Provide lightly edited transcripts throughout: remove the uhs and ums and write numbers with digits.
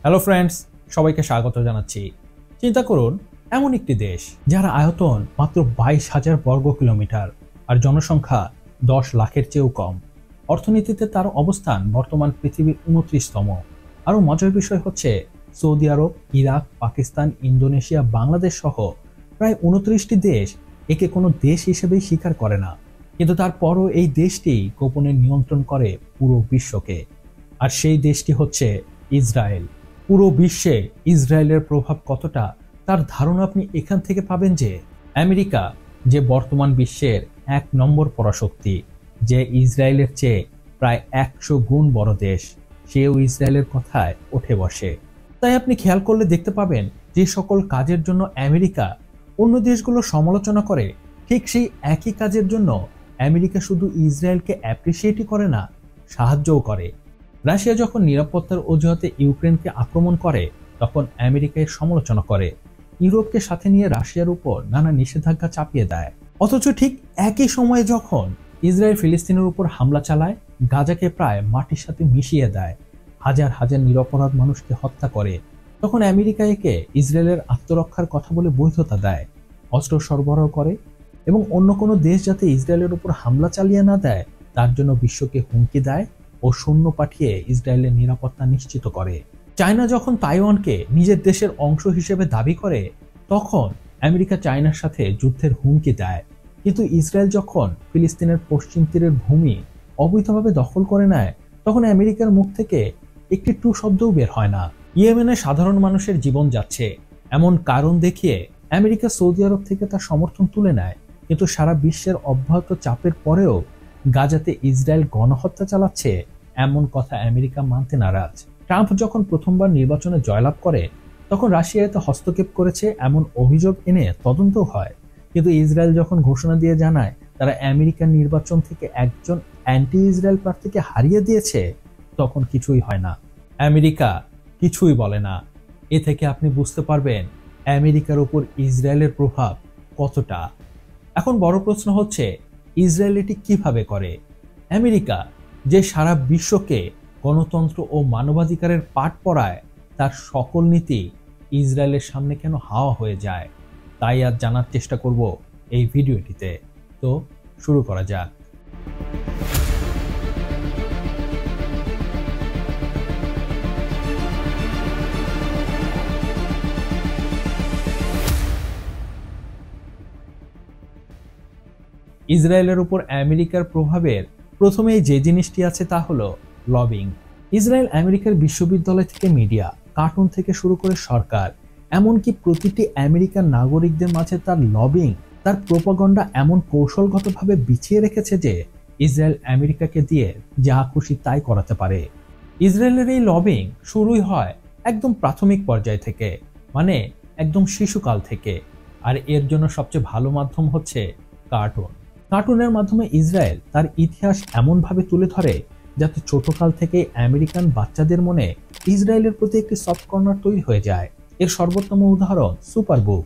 Hello friends, সবাইকে স্বাগত জানাচ্ছি। চিন্তা করুন, এমন একটি দেশ যার আয়তন মাত্র 22,000 বর্গ কিলোমিটার আর জনসংখ্যা 10 লাখের চেয়েও কম। অর্থনীতিতে তার অবস্থান বর্তমান পৃথিবীর 29তম। আরও মজার বিষয় হচ্ছে সৌদি আরব, ইরাক, পাকিস্তান, ইন্দোনেশিয়া, বাংলাদেশ সহ প্রায় 29টি দেশ একে কোনো দেশ হিসেবেই স্বীকার করে না, কিন্তু তারপরও এই দেশটি গোপনে নিয়ন্ত্রণ করে পুরো বিশ্বকে। আর সেই দেশটি হচ্ছে ইসরায়েল। পুরো বিশ্বে ইসরায়েলের প্রভাব কতটা তার ধারণা আপনি এখান থেকে পাবেন যে আমেরিকা, যে বর্তমান বিশ্বের 1 নম্বর পরাশক্তি, যে ইসরায়েলের চেয়ে প্রায় 100 গুণ বড় দেশ, সেও ইসরায়েলের কথায় উঠে বসে। তাই আপনি খেয়াল করলে দেখতে পাবেন যে সকল কাজের জন্য আমেরিকা অন্য দেশগুলো সমালোচনা করে, ঠিক সেই একই কাজের জন্য আমেরিকা শুধু ইসরায়েলকে অ্যাপ্রিসিয়েটই করে না, সাহায্যও করে। রাশিয়া যখন নিরাপত্তার অজুহাতে ইউক্রেনকে আক্রমণ করে, তখন আমেরিকার সমালোচনা করে, ইউরোপকে সাথে নিয়ে রাশিয়ার উপর নানা নিষেধাজ্ঞা চাপিয়ে দেয়। অথচ ঠিক একই সময়ে যখন ইসরায়েল ফিলিস্তিনের উপর হামলা চালায়, গাজাকে প্রায় মাটির সাথে মিশিয়ে দেয়, হাজার হাজার নিরপরাধ মানুষকে হত্যা করে, তখন আমেরিকা একে ইসরায়েলের আত্মরক্ষার কথা বলে বৈধতা দেয়, অস্ত্র সরবরাহ করে এবং অন্য কোনো দেশ যাতে ইসরায়েলের উপর হামলা চালিয়ে না দেয় তার জন্য বিশ্বকে হুমকি দেয় ও সৈন্য পাঠিয়ে ইসরায়েলের নিরাপত্তা নিশ্চিত করে। চায়না যখন তাইওয়ানকে নিজের দেশের অংশ হিসেবে দাবি করে, তখন আমেরিকা চায়নার সাথে যুদ্ধের হুমকি দেয়। কিন্তু ইসরায়েল যখন ফিলিস্তিনের পশ্চিম তীরের ভূমি অবৈধভাবে দখল করে নেয়, তখন আমেরিকার মুখ থেকে একটি টু শব্দও বের হয় না। ইয়েমেনে সাধারণ মানুষের জীবন যাচ্ছে এমন কারণ দেখিয়ে আমেরিকা সৌদি আরব থেকে তার সমর্থন তুলে নেয়, কিন্তু সারা বিশ্বের অব্যাহত চাপের পরেও গাজাতে ইসরায়েল গণহত্যা চালাচ্ছে এমন কথা আমেরিকা মানতে নারাজ। ট্রাম্প যখন প্রথমবার নির্বাচনে জয়লাভ করে, তখন রাশিয়া এতে হস্তক্ষেপ করেছে এমন অভিযোগ এনে তদন্ত হয়। কিন্তু ইসরায়েল যখন ঘোষণা দিয়ে জানায় তারা আমেরিকার নির্বাচন থেকে একজন অ্যান্টি ইসরায়েল প্রার্থীকে হারিয়ে দিয়েছে, তখন কিছুই হয় না। আমেরিকা কিছুই বলে না। এ থেকে আপনি বুঝতে পারবেন আমেরিকার উপর ইসরায়েলের প্রভাব কতটা। এখন বড় প্রশ্ন হচ্ছে, ইসরায়েল এটি কিভাবে করে? আমেরিকা, যে সারা বিশ্বকে গণতন্ত্র ও মানবাধিকারের পাঠ পড়ায়, তার সকল নীতি ইসরায়েলের সামনে কেন হাওয়া হয়ে যায়? তাই আজ জানার চেষ্টা করব এই ভিডিওটিতে। তো শুরু করা যাক। ইসরায়েলের উপর আমেরিকার প্রভাবের প্রথমেই যে জিনিসটি আছে তা হলো লবিং। ইসরায়েল আমেরিকার বিশ্ববিদ্যালয় থেকে মিডিয়া, কার্টুন থেকে শুরু করে সরকার, এমনকি প্রতিটি আমেরিকান নাগরিকদের মাঝে তার লবিং, তার প্রোপাগান্ডা এমন কৌশলগতভাবে বিছিয়ে রেখেছে যে ইসরায়েল আমেরিকাকে দিয়ে যা খুশি তাই করাতে পারে। ইসরায়েলের এই লবিং শুরুই হয় একদম প্রাথমিক পর্যায় থেকে, মানে একদম শিশুকাল থেকে। আর এর জন্য সবচেয়ে ভালো মাধ্যম হচ্ছে কার্টুন। কার্টুনের মাধ্যমে ইসরায়েল তার ইতিহাস এমনভাবে তুলে ধরে যাতে ছোটকাল থেকে আমেরিকান বাচ্চাদের মনে ইসরায়েলের প্রতি একটি সফট কর্নার তৈরি হয়ে যায়। এর সর্বোত্তম উদাহরণ সুপার বুক।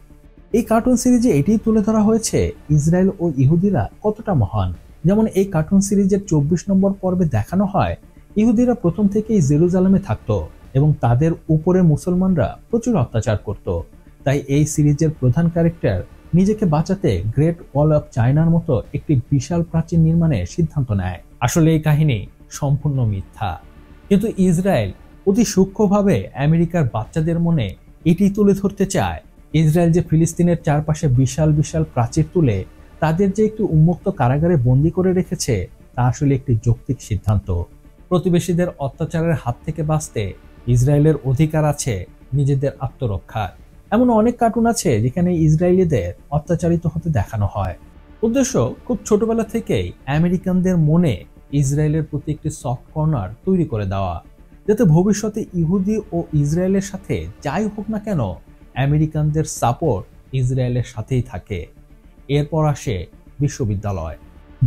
এই কার্টুন সিরিজে এটিই তুলে ধরা হয়েছে ইসরায়েল ও ইহুদিরা কতটা মহান। যেমন এই কার্টুন সিরিজের 24 নম্বর পর্বে দেখানো হয় ইহুদিরা প্রথম থেকেই জেরুজালেমে থাকতো এবং তাদের উপরে মুসলমানরা প্রচুর অত্যাচার করত। তাই এই সিরিজের প্রধান ক্যারেক্টার নিজেকে বাঁচাতে গ্রেট ওয়াল অফ চায়নার মতো একটি বিশাল প্রাচীর নির্মাণের সিদ্ধান্ত নেয়। আসলে এই কাহিনী সম্পূর্ণ মিথ্যা, কিন্তু ইসরায়েল অতি সূক্ষ্মভাবে আমেরিকার বাচ্চাদের মনে এটি তুলে ধরতে চায়। ইসরায়েল যে ফিলিস্তিনের চারপাশে বিশাল বিশাল প্রাচীর তুলে তাদের যে একটি উন্মুক্ত কারাগারে বন্দী করে রেখেছে, তা আসলে একটি যৌক্তিক সিদ্ধান্ত। প্রতিবেশীদের অত্যাচারের হাত থেকে বাঁচতে ইসরায়েলের অধিকার আছে নিজেদের আত্মরক্ষার। এমন অনেক কার্টুন আছে যেখানে ইসরায়েলিদের অত্যাচারিত হতে দেখানো হয়। উদ্দেশ্য খুব ছোটবেলা থেকেই আমেরিকানদের মনে ইসরায়েলের প্রতি একটি সফট কর্নার তৈরি করে দেওয়া, যাতে ভবিষ্যতে ইহুদি ও ইসরায়েলের সাথে যাই হোক না কেন আমেরিকানদের সাপোর্ট ইসরায়েলের সাথেই থাকে। এরপর আসে বিশ্ববিদ্যালয়।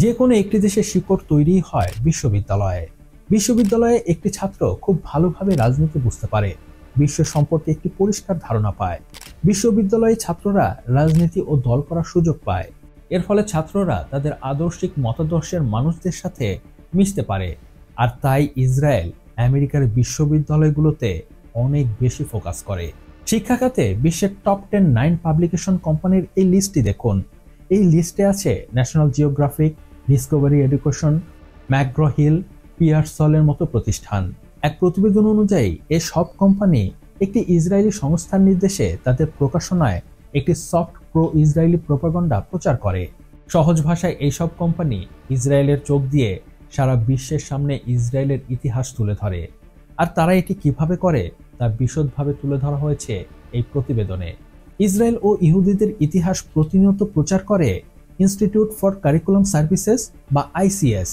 যে কোনো একটি দেশের শিকড় তৈরি হয় বিশ্ববিদ্যালয়ে। বিশ্ববিদ্যালয়ে একটি ছাত্র খুব ভালোভাবে রাজনীতি বুঝতে পারে, বিশ্ব সম্পর্কে একটি পরিষ্কার ধারণা পায়। বিশ্ববিদ্যালয়ে ছাত্ররা রাজনীতি ও দল করার সুযোগ পায়। এর ফলে ছাত্ররা তাদের আদর্শিক মতাদর্শের মানুষদের সাথে মিশতে পারে। আর তাই ইসরায়েল আমেরিকার বিশ্ববিদ্যালয়গুলোতে অনেক বেশি ফোকাস করে। শিক্ষা খাতে বিশ্বের টপ 9 পাবলিকেশন কোম্পানির এই লিস্টটি দেখুন। এই লিস্টে আছে National Geographic, Discovery Education, McGraw Hill, পিয়ারসলের মতো প্রতিষ্ঠান। এক প্রতিবেদন অনুযায়ী এই সব কোম্পানি একটি ইসরায়েলি সংস্থার নির্দেশে তাদের প্রকাশনায় একটি সফট প্রো ইসরায়েলি প্রোপাগান্ডা প্রচার করে। সহজ ভাষায় এইসব কোম্পানি ইসরায়েলের চোখ দিয়ে সারা বিশ্বের সামনে ইসরায়েলের ইতিহাস তুলে ধরে। আর তারা এটি কিভাবে করে তা বিশদভাবে তুলে ধরা হয়েছে এই প্রতিবেদনে। ইসরায়েল ও ইহুদিদের ইতিহাস প্রতিনিয়ত প্রচার করে ইনস্টিটিউট ফর কারিকুলাম সার্ভিসেস বা আইসিএস।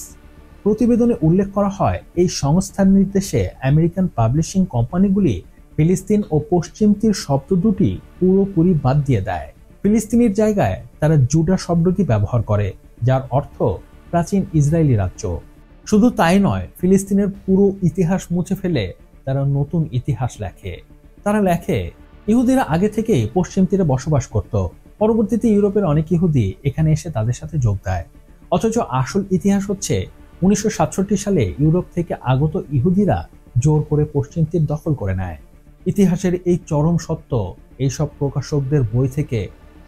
প্রতিবেদনে উল্লেখ করা হয় এই সংস্থার নির্দেশে আমেরিকান পাবলিশিং কোম্পানিগুলি ফিলিস্তিন ও পশ্চিম তীর শব্দ দুটি পুরোপুরি বাদ দিয়ে দেয়। ফিলিস্তিনের জায়গায় তারা জুডা শব্দটি ব্যবহার করে, যার অর্থ প্রাচীন ইসরায়েলি রাজ্য। শুধু তাই নয়, ফিলিস্তিনের পুরো ইতিহাস মুছে ফেলে তারা নতুন ইতিহাস লেখে। তারা লেখে ইহুদিরা আগে থেকেই পশ্চিম তীরে বসবাস করত, পরবর্তীতে ইউরোপের অনেক ইহুদি এখানে এসে তাদের সাথে যোগ দেয়। অথচ আসল ইতিহাস হচ্ছে 1967 সালে ইউরোপ থেকে আগত ইহুদিরা জোর করে পশ্চিম তীর দখল করে নেয়। ইতিহাসের এই চরম সত্য এইসব প্রকাশকদের বই থেকে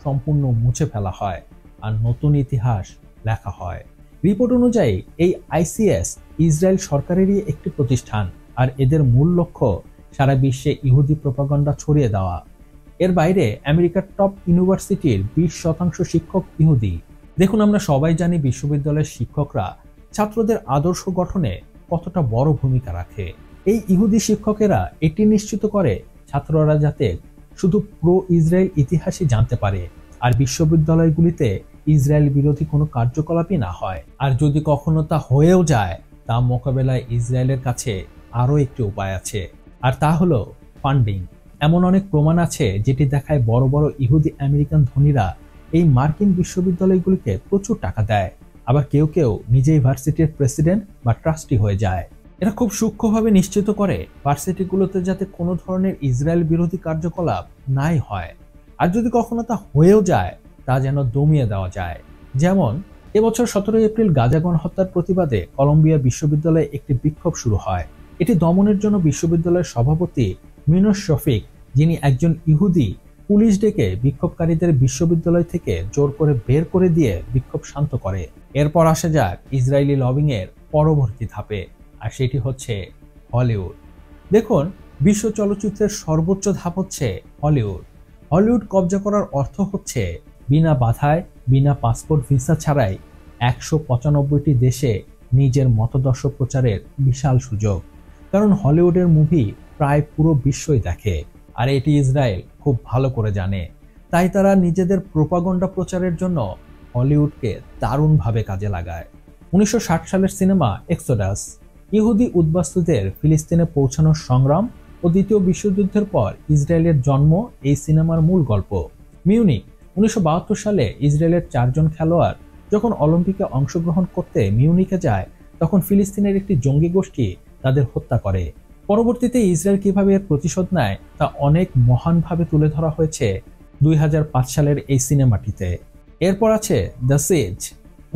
সম্পূর্ণ মুছে ফেলা হয় আর নতুন ইতিহাস লেখা হয়। রিপোর্ট অনুযায়ী এই আইসিএস ইসরায়েল সরকারেরই একটি প্রতিষ্ঠান, আর এদের মূল লক্ষ্য সারা বিশ্বে ইহুদি প্রোপাগান্ডা ছড়িয়ে দেওয়া। এর বাইরে আমেরিকার টপ ইউনিভার্সিটির 20% শিক্ষক ইহুদি। দেখুন, আমরা সবাই জানি বিশ্ববিদ্যালয়ের শিক্ষকরা ছাত্রদের আদর্শ গঠনে কতটা বড় ভূমিকা রাখে। এই ইহুদি শিক্ষকেরা এটি নিশ্চিত করে ছাত্ররা যাতে শুধু প্রো ইসরায়েল ইতিহাসই জানতে পারে আর বিশ্ববিদ্যালয়গুলিতে ইসরায়েল বিরোধী কোনো কার্যকলাপই না হয়। আর যদি কখনো তা হয়েও যায়, তা মোকাবেলায় ইসরায়েলের কাছে আরও একটি উপায় আছে, আর তা হলো ফান্ডিং। এমন অনেক প্রমাণ আছে যেটি দেখায় বড় বড় ইহুদি আমেরিকান ধনীরা এই মার্কিন বিশ্ববিদ্যালয়গুলিকে প্রচুর টাকা দেয়। আবার কেউ কেউ নিজেই ভার্সিটির প্রেসিডেন্ট বা ট্রাস্টি হয়ে যায়। এরা খুব সূক্ষ্মভাবে নিশ্চিত করে ভার্সিটিগুলোতে যাতে কোনো ধরনের ইসরায়েল বিরোধী কার্যকলাপ নাই হয়, আর যদি কখনো তা হয়েও যায় তা যেন দমিয়ে দেওয়া যায়। যেমন এবছর 17 এপ্রিল গাজা গণহত্যার প্রতিবাদে কলম্বিয়া বিশ্ববিদ্যালয়ে একটি বিক্ষোভ শুরু হয়। এটি দমনের জন্য বিশ্ববিদ্যালয়ের সভাপতি মিনোস শফিক, যিনি একজন ইহুদি, পুলিশ ডেকে বিক্ষোভকারীদের বিশ্ববিদ্যালয় থেকে জোর করে বের করে দিয়ে বিক্ষোভ শান্ত করে। এরপর আসা যাক ইসরায়েলি লবিং এর পরবর্তী ধাপে, আর সেটি হচ্ছে হলিউড। দেখুন, বিশ্ব চলচ্চিত্রের সর্বোচ্চ ধাপ হচ্ছে হলিউড। হলিউড কবজা করার অর্থ হচ্ছে বিনা বাধায়, বিনা পাসপোর্ট ভিসা ছাড়াই 195টি দেশে নিজের মতাদর্শ প্রচারের বিশাল সুযোগ। কারণ হলিউডের মুভি প্রায় পুরো বিশ্বই দেখে, আর এটি ইসরায়েল খুব ভালো করে জানে। তাই তারা নিজেদের প্রোপাগান্ডা প্রচারের জন্য হলিউডকে দারুণভাবে কাজে লাগায়। 1960 সালের সিনেমা এক্সোডাস ইহুদি উদ্বাস্তুদের ফিলিস্তিনে পৌঁছানোর সংগ্রাম ও দ্বিতীয় বিশ্বযুদ্ধের পর ইসরায়েলের জন্ম এই সিনেমার মূল গল্প। মিউনিক 1972 সালে ইসরায়েলের 4 জন খেলোয়াড় যখন অলিম্পিকে অংশগ্রহণ করতে মিউনিকে যায়, তখন ফিলিস্তিনের একটি জঙ্গি গোষ্ঠী তাদের হত্যা করে। পরবর্তীতে ইসরায়েল কিভাবে এর প্রতিশোধ নেয় তা অনেক মহানভাবে তুলে ধরা হয়েছে 2005 সালের এই সিনেমাটিতে। এরপর আছে দ্য সিজ।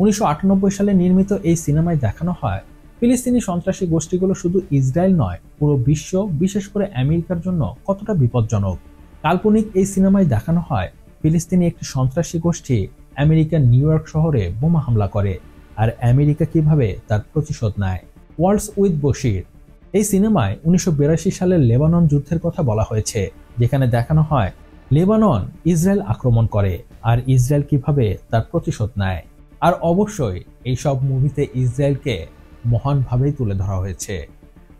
1998 সালে নির্মিত এই সিনেমায় দেখানো হয় ফিলিস্তিনি সন্ত্রাসী গোষ্ঠীগুলো শুধু ইসরায়েল নয়, পুরো বিশ্ব, বিশেষ করে আমেরিকার জন্য কতটা বিপজ্জনক। কাল্পনিক এই সিনেমায় দেখানো হয় ফিলিস্তিনি একটি সন্ত্রাসী গোষ্ঠী আমেরিকার নিউ ইয়র্ক শহরে বোমা হামলা করে, আর আমেরিকা কিভাবে তার প্রতিশোধ নেয়। ওয়ার্লস উইথ বশির এই সিনেমায় 1982 সালের লেবানন যুদ্ধের কথা বলা হয়েছে, যেখানে দেখানো হয় লেবানন ইসরায়েল আক্রমণ করে আর ইসরায়েল কিভাবে তার প্রতিশোধ নেয়। আর অবশ্যই এই সব মুভিতে ইসরায়েলকে মহানভাবেই তুলে ধরা হয়েছে।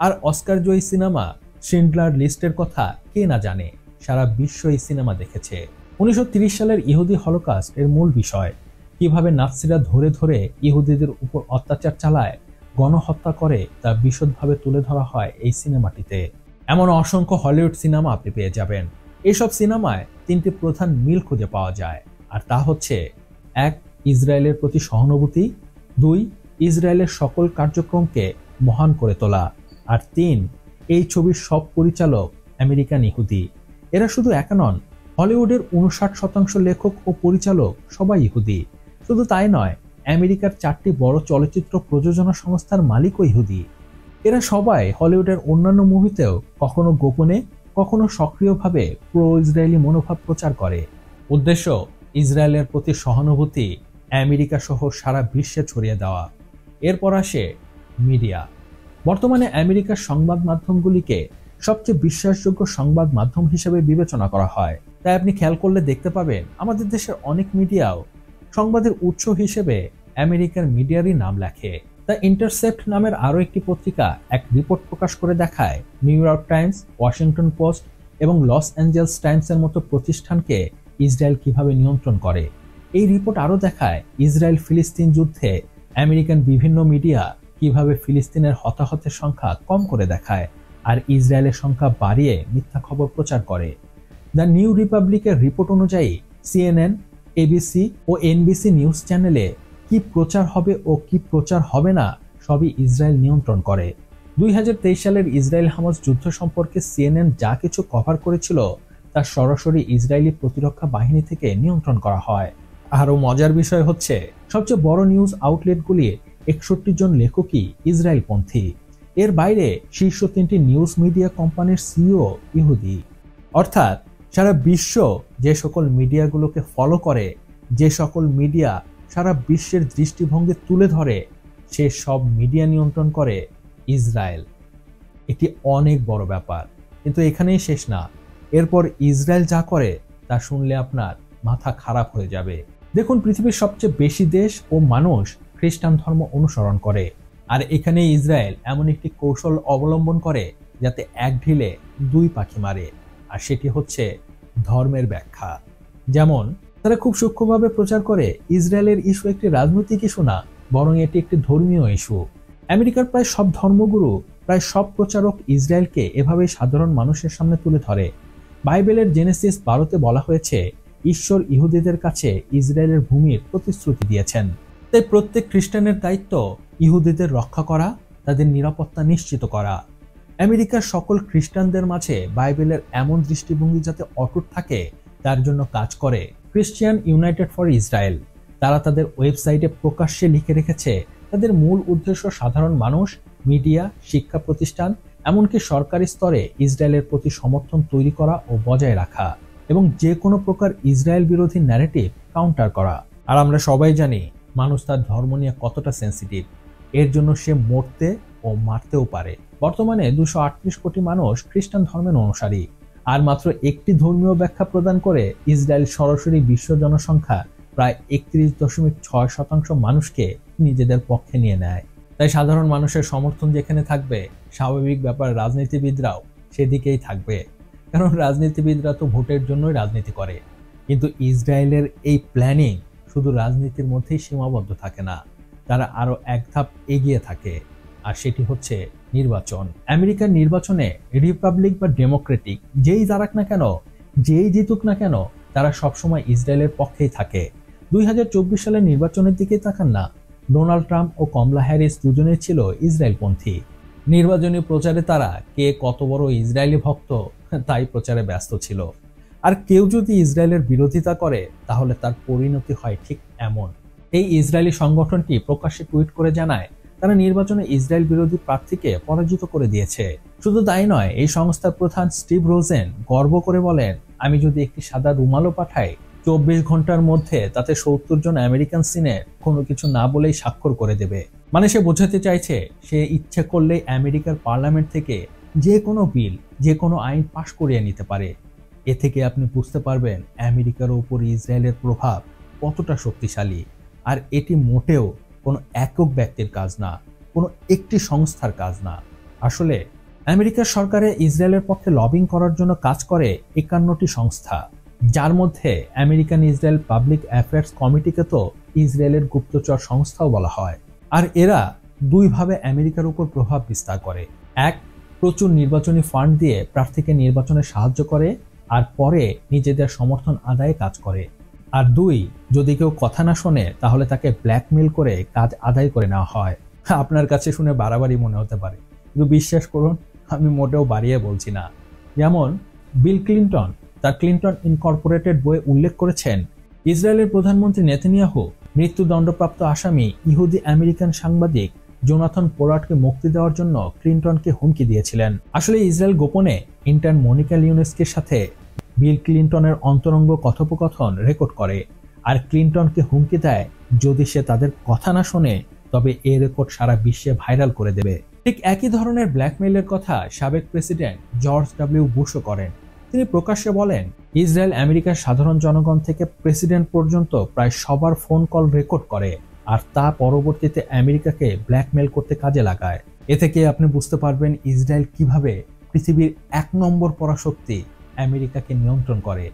আর অস্কার জয়ী সিনেমা শিন্ডলার লিস্টের কথা কে না জানে, সারা বিশ্ব এই সিনেমা দেখেছে। 1930 সালের ইহুদি হলোকাস্ট এর মূল বিষয়, কিভাবে নাৎসিরা ধরে ধরে ইহুদিদের উপর অত্যাচার চালায়, গণহত্যা করে, তা বিশদভাবে তুলে ধরা হয় এই সিনেমাটিতে। এমন অসংখ্য হলিউড সিনেমা আপনি পেয়ে যাবেন। এইসব সিনেমায় 3টি প্রধান মিল খুঁজে পাওয়া যায়, আর তা হচ্ছে 1. ইসরায়েলের প্রতি সহানুভূতি, 2. ইসরায়েলের সকল কার্যক্রমকে মহান করে তোলা, আর 3. এই ছবির সব পরিচালক আমেরিকান ইহুদি। এরা শুধু একা নন, হলিউডের 59% লেখক ও পরিচালক সবাই ইহুদি। শুধু তাই নয়, আমেরিকার 4টি বড় চলচ্চিত্র প্রযোজনা সংস্থার মালিকও ইহুদি। এরা সবাই হলিউডের অন্যান্য মুভিতেও কখনো গোপনে কখনো সক্রিয়ভাবে প্রো ইসরায়েলি মনোভাব প্রচার করে। উদ্দেশ্য ইসরায়েলের প্রতি সহানুভূতি আমেরিকা সহ সারা বিশ্বে ছড়িয়ে দেওয়া। এরপর আসে মিডিয়া। বর্তমানে আমেরিকার সংবাদ মাধ্যমগুলিকে সবচেয়ে বিশ্বাসযোগ্য সংবাদ মাধ্যম হিসেবে বিবেচনা করা হয়। তাই আপনি খেয়াল করলে দেখতে পাবেন আমাদের দেশের অনেক মিডিয়াও সংবাদের উৎস হিসেবে আমেরিকার মিডিয়ারই নাম লেখে। দ্য ইন্টারসেপ্ট নামের আরও একটি পত্রিকা এক রিপোর্ট প্রকাশ করে দেখায় new York Times, Washington post এবং লস অ্যাঞ্জেলস টাইমসের মতো প্রতিষ্ঠানকে ইসরায়েল কিভাবে নিয়ন্ত্রণ করে। এই রিপোর্ট আরও দেখায় ইসরায়েল ফিলিস্তিন যুদ্ধে আমেরিকান বিভিন্ন মিডিয়া কিভাবে ফিলিস্তিনের হতাহতের সংখ্যা কম করে দেখায় আর ইসরায়েলের সংখ্যা বাড়িয়ে মিথ্যা খবর প্রচার করে। দ্য নিউ রিপাবলিকের রিপোর্ট অনুযায়ী সিএনএন, এবিসি ও এনবিসি নিউজ চ্যানেলে কি প্রচার হবে ও কি প্রচার হবে না সবই ইসরায়েল নিয়ন্ত্রণ করে। 2023 সালের ইসরায়েল হামাস যুদ্ধ সম্পর্কে সিএনএন যা কিছু কভার করেছিল তা সরাসরি ইসরায়েলি প্রতিরক্ষা বাহিনী থেকে নিয়ন্ত্রণ করা হয়। আরও মজার বিষয় হচ্ছে সবচেয়ে বড় নিউজ আউটলেটগুলির 61 জন লেখকই ইসরায়েলপন্থী। এর বাইরে শীর্ষ 3টি নিউজ মিডিয়া কোম্পানির সিইও ইহুদি। অর্থাৎ সারা বিশ্ব যে সকল মিডিয়াগুলোকে ফলো করে, যে সকল মিডিয়া সারা বিশ্বের দৃষ্টিভঙ্গি তুলে ধরে, সে সব মিডিয়া নিয়ন্ত্রণ করে ইসরায়েল। এটি অনেক বড় ব্যাপার, কিন্তু এখানেই শেষ না। এরপর ইসরায়েল যা করে তা শুনলে আপনার মাথা খারাপ হয়ে যাবে। দেখুন, পৃথিবীর সবচেয়ে বেশি দেশ ও মানুষ খ্রিস্টান ধর্ম অনুসরণ করে, আর এখানে ইসরায়েল এমন একটি কৌশল অবলম্বন করে যাতে এক ঢিলে দুই পাখি মারে, আর সেটি হচ্ছে ধর্মের ব্যাখ্যা। যেমন তারা খুব সূক্ষ্মভাবে প্রচার করে ইসরায়েলের ইস্যু একটি রাজনৈতিক ইস্যু না, বরং এটি একটি ধর্মীয় ইস্যু। আমেরিকার প্রায় সব ধর্মগুরু, প্রায় সব প্রচারক ইসরায়েলকে এভাবেই সাধারণ মানুষের সামনে তুলে ধরে। বাইবেলের জেনেসিস 12-তে বলা হয়েছে ঈশ্বর ইহুদিদের কাছে ইসরায়েলের ভূমির প্রতিশ্রুতি দিয়েছেন। তাই প্রত্যেক খ্রিস্টানের দায়িত্ব ইহুদিদের রক্ষা করা, তাদের নিরাপত্তা নিশ্চিত করা। আমেরিকার সকল খ্রিস্টানদের মাঝে বাইবেলের এমন দৃষ্টিভঙ্গি যাতে অটুট থাকে তার জন্য কাজ করে ক্রিশ্চিয়ান ইউনাইটেড ফর ইসরায়েল। তারা তাদের ওয়েবসাইটে প্রকাশ্যে লিখে রেখেছে তাদের মূল উদ্দেশ্য সাধারণ মানুষ, মিডিয়া, শিক্ষা প্রতিষ্ঠান, এমনকি সরকারি স্তরে ইসরায়েলের প্রতি সমর্থন তৈরি করা ও বজায় রাখা এবং যে কোনো প্রকার ইসরায়েল বিরোধী ন্যারেটিভ কাউন্টার করা। আর আমরা সবাই জানি মানুষ তার ধর্ম নিয়ে কতটা সেন্সিটিভ, এর জন্য সে মরতে ও মারতেও পারে। বর্তমানে 238 কোটি মানুষ খ্রিস্টান ধর্মের অনুসারী, আর মাত্র একটি ধর্মীয় ব্যাখ্যা প্রদান করে ইসরায়েল সরাসরি বিশ্ব জনসংখ্যা প্রায় 31.6% মানুষকে নিজেদের পক্ষে নিয়ে নেয়। তাই সাধারণ মানুষের সমর্থন যেখানে থাকবে, স্বাভাবিক ব্যাপার রাজনীতিবিদরাও সেদিকেই থাকবে, কারণ রাজনীতিবিদরা তো ভোটের জন্যই রাজনীতি করে। কিন্তু ইসরায়েলের এই প্ল্যানিং শুধু রাজনীতির মধ্যেই সীমাবদ্ধ থাকে না, তারা আরো এক ধাপ এগিয়ে থাকে, আর সেটি হচ্ছে নির্বাচন। আমেরিকার নির্বাচনে রিপাবলিক বা ডেমোক্রেটিক যেই দাঁড়াক না কেন, যেই জিতুক না কেন, তারা সবসময় ইসরায়েলের পক্ষেই থাকে। 2024 সালের নির্বাচনের দিকে তাকান না, ডোনাল্ড ট্রাম্প ও কমলা হ্যারিস দুজনেই ছিল ইসরায়েলপন্থী। নির্বাচনী প্রচারে তারা কে কত বড় ইসরায়েলি ভক্ত তাই প্রচারে ব্যস্ত ছিল। আর কেউ যদি ইসরায়েলের বিরোধিতা করে তাহলে তার পরিণতি হয় ঠিক এমন। এই ইসরায়েলি সংগঠনটি প্রকাশ্যে টুইট করে জানায় তারা নির্বাচনে ইসরায়েল বিরোধী প্রার্থীকে পরাজিত করে দিয়েছে। শুধু তাই নয়, এই সংস্থার প্রধান স্টিভ রোজেন গর্ব করে বলেন, আমি যদি একটি সাদা রুমালও পাঠাই, 24 ঘন্টার মধ্যে তাতে 70 জন আমেরিকান সিনেট কোনো কিছু না বলেই স্বাক্ষর করে দেবে। মানে সে বোঝাতে চাইছে সে ইচ্ছে করলেই আমেরিকার পার্লামেন্ট থেকে যে কোনো বিল, যে কোনো আইন পাশ করিয়ে নিতে পারে। এ থেকে আপনি বুঝতে পারবেন আমেরিকার উপর ইসরায়েলের প্রভাব কতটা শক্তিশালী। আর এটি মোটেও কোনো একক ব্যক্তির কাজ না, কোনো একটি সংস্থার কাজ না। আসলে আমেরিকার সরকারে ইসরায়েলের পক্ষে লবিং করার জন্য কাজ করে 51টি সংস্থা, যার মধ্যে আমেরিকান ইসরায়েল পাবলিক অ্যাফেয়ার্স কমিটিকে তো ইসরায়েলের গুপ্তচর সংস্থাও বলা হয়। আর এরা দুইভাবে আমেরিকার উপর প্রভাব বিস্তার করে। এক, প্রচুর নির্বাচনী ফান্ড দিয়ে প্রার্থীকে নির্বাচনে সাহায্য করে আর পরে নিজেদের সমর্থন আদায়ে কাজ করে। আর দুই, যদি কেউ কথা না শোনে তাহলে তাকে ব্ল্যাকমেল করে কাজ আদায় করে নেওয়া হয়। আপনার কাছে শুনে বাড়াবাড়ি মনে হতে পারে, কিন্তু বিশ্বাস করুন আমি মোটেও বাড়িয়ে বলছি না। যেমন বিল ক্লিন্টন তার ক্লিন্টন ইনকর্পোরেটেড বইয়ে উল্লেখ করেছেন, ইসরায়েলের প্রধানমন্ত্রী নেতানিয়াহু মৃত্যুদণ্ডপ্রাপ্ত আসামি ইহুদি আমেরিকান সাংবাদিক জোনাথন পোলার্ডকে মুক্তি দেওয়ার জন্য ক্লিনটনকে হুমকি দিয়েছিলেন। আসলে ইসরায়েল গোপনে ইন্টার্ন মনিকা লিওনেস্কির সাথে বিল ক্লিনটনের অন্তরঙ্গ কথোপকথন রেকর্ড করে আর ক্লিনটনকে হুমকি দেয় যদি সে তাদের কথা না শোনে তবে এই রেকর্ড সারা বিশ্বে ভাইরাল করে দেবে। ঠিক একই ধরনের ব্ল্যাকমেইলের কথা সাবেক প্রেসিডেন্ট জর্জ ডব্লিউ বুশও করেন। তিনি প্রকাশ্যে বলেন, ইসরায়েল আমেরিকার সাধারণ জনগণ থেকে প্রেসিডেন্ট পর্যন্ত প্রায় সবার ফোন কল রেকর্ড করে আর তা পরবর্তীতে আমেরিকাকে ব্ল্যাকমেইল করতে কাজে লাগায়। এ থেকে আপনি বুঝতে পারবেন ইসরায়েল কিভাবে পৃথিবীর 1 নম্বর পরাশক্তি আমেরিকাকে নিয়ন্ত্রণ করে।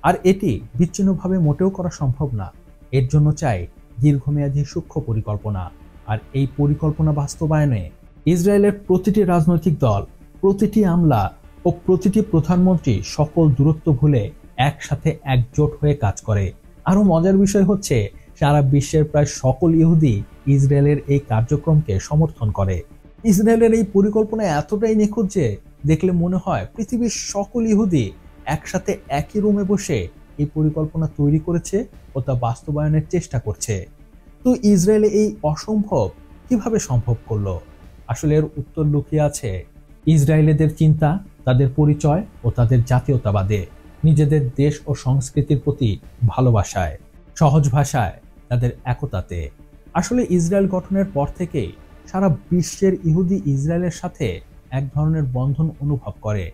আর এটি বিচ্ছিন্নভাবে মোটেও করা সম্ভব না। এর জন্য চাই দীর্ঘমেয়াদী সূক্ষ্ম পরিকল্পনা। আর এই পরিকল্পনা বাস্তবায়নে ইসরায়েলের প্রতিটি রাজনৈতিক দল, প্রতিটি আমলা ও প্রতিটি প্রধানমন্ত্রী সকল দূরত্ব ভুলে একসাথে একজোট হয়ে কাজ করে। আরো মজার বিষয় হচ্ছে সারা বিশ্বের প্রায় সকল ইহুদি ইসরায়েলের এই কার্যক্রমকে সমর্থন করে। ইসরায়েলের এই পরিকল্পনা এতটাই নিখুঁত যে দেখলে মনে হয় পৃথিবীর সকল ইহুদি একসাথে একই রুমে বসে এই পরিকল্পনা তৈরি করেছে ও তা বাস্তবায়নের চেষ্টা করছে। তো ইসরায়েলে এই অসম্ভব কিভাবে সম্ভব করলো? আসলে এর উত্তর লুকিয়ে আছে ইসরায়েলিদের চিন্তা, তাদের পরিচয় ও তাদের জাতীয়তাবাদে, নিজেদের দেশ ও সংস্কৃতির প্রতি ভালোবাসায়, সহজ ভাষায় তাদের একতাতে। আসলে ইসরায়েল গঠনের পর থেকেই সারা বিশ্বের ইহুদি ইসরায়েলের সাথে এক ধরনের বন্ধন অনুভব করে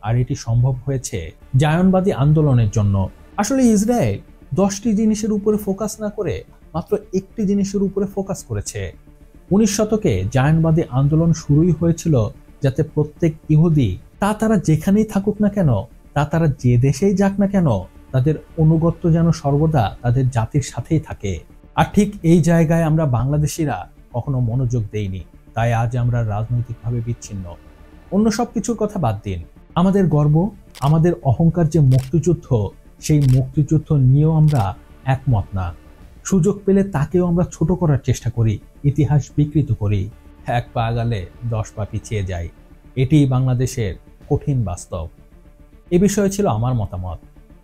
আর এটি সম্ভব হয়েছে জায়নবাদী আন্দোলনের জন্য। আসলে ইসরায়েল 10টি জিনিসের উপরে ফোকাস না করে মাত্র একটি জিনিসের উপরে ফোকাস করেছে। 19 শতকে জায়নবাদী আন্দোলন শুরুই হয়েছিল যাতে প্রত্যেক ইহুদি তারা যেখানেই থাকুক না কেন, তারা যে দেশেই যাক না কেন, তাদের অনুগত্য যেন সর্বদা তাদের জাতির সাথেই থাকে। আর ঠিক এই জায়গায় আমরা বাংলাদেশিরা কখনো মনোযোগ দেইনি, তাই আজ আমরা রাজনৈতিকভাবে বিচ্ছিন্ন। অন্য সব কিছুর কথা বাদ দিন, আমাদের গর্ব, আমাদের অহংকার যে মুক্তিযুদ্ধ, সেই মুক্তিযুদ্ধ নিয়েও আমরা একমত না। সুযোগ পেলে তাকেও আমরা ছোট করার চেষ্টা করি, ইতিহাস বিকৃত করি। 1 পা আগালে 10 পা পিছিয়ে যাই। এটি বাংলাদেশের কঠিন বাস্তব। এ বিষয়ে ছিল আমার মতামত।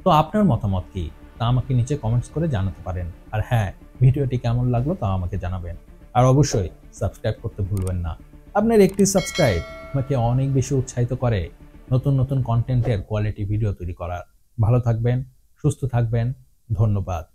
তো আপনার মতামত কি তা আমাকে নিচে কমেন্টস করে জানাতে পারেন। আর হ্যাঁ, ভিডিওটি কেমন লাগলো তা আমাকে জানাবেন। আর অবশ্যই সাবস্ক্রাইব করতে ভুলবেন না। আপনার একটি সাবস্ক্রাইব আমাকে অনেক বেশি উৎসাহিত করে নতুন নতুন কন্টেন্টের কোয়ালিটি ভিডিও তৈরি করার। ভালো থাকবেন, সুস্থ থাকবেন, ধন্যবাদ।